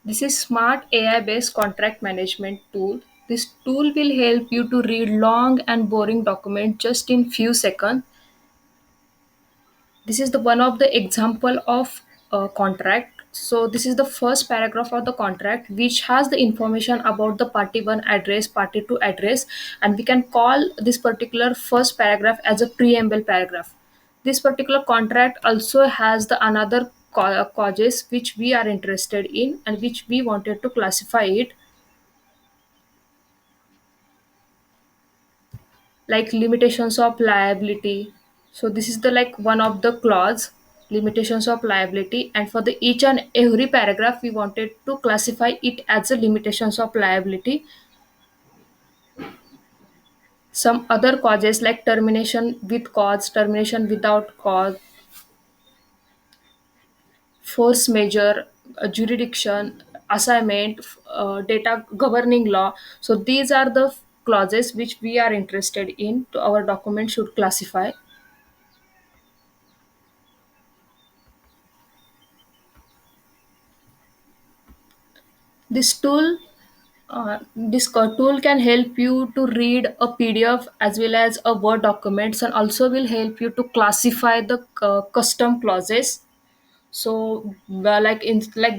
This is smart AI based contract management tool. This tool will help you to read long and boring document just in few seconds. This is the one of the example of a contract. So this is the first paragraph of the contract which has the information about the party 1 address, party 2 address, and we can call this particular first paragraph as a preamble paragraph. This particular contract also has the another causes which we are interested in and which we wanted to classify it, like limitations of liability. So this is the like one of the clause, limitations of liability, and for the each and every paragraph we wanted to classify it as a limitations of liability. Some other causes like termination with cause, termination without cause, force majeure, jurisdiction, assignment, data governing law. So these are the clauses which we are interested in to our document should classify. This tool tool can help you to read a PDF as well as a Word documents, and also will help you to classify the custom clauses. So, like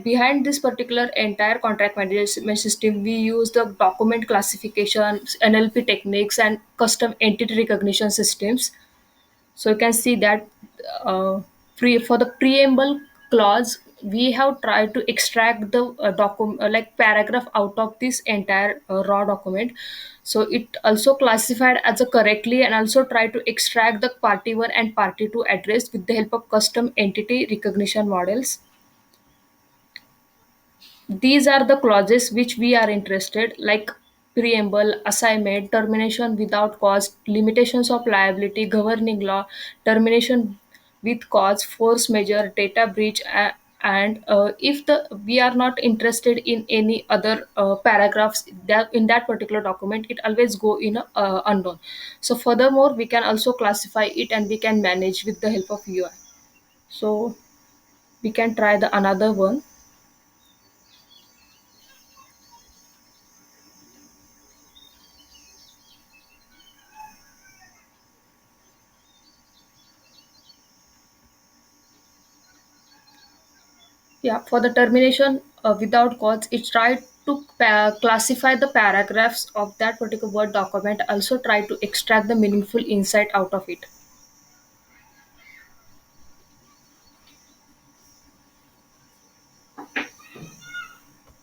behind this particular entire contract management system, we use the document classification, NLP techniques, and custom entity recognition systems. So you can see that for the preamble clause, we have tried to extract the document like paragraph out of this entire raw document. So it also classified as a correctly and also try to extract the party 1 and party 2 address with the help of custom entity recognition models. These are the clauses which we are interested, like preamble, assignment, termination without cause, limitations of liability, governing law, termination with cause, force majeure, data breach, and if the we are not interested in any other paragraphs that in that particular document, it always go in a unknown. So furthermore, we can also classify it and we can manage with the help of UI. So we can try the another one. Yeah, for the termination without cause, it tried to classify the paragraphs of that particular Word document, also try to extract the meaningful insight out of it.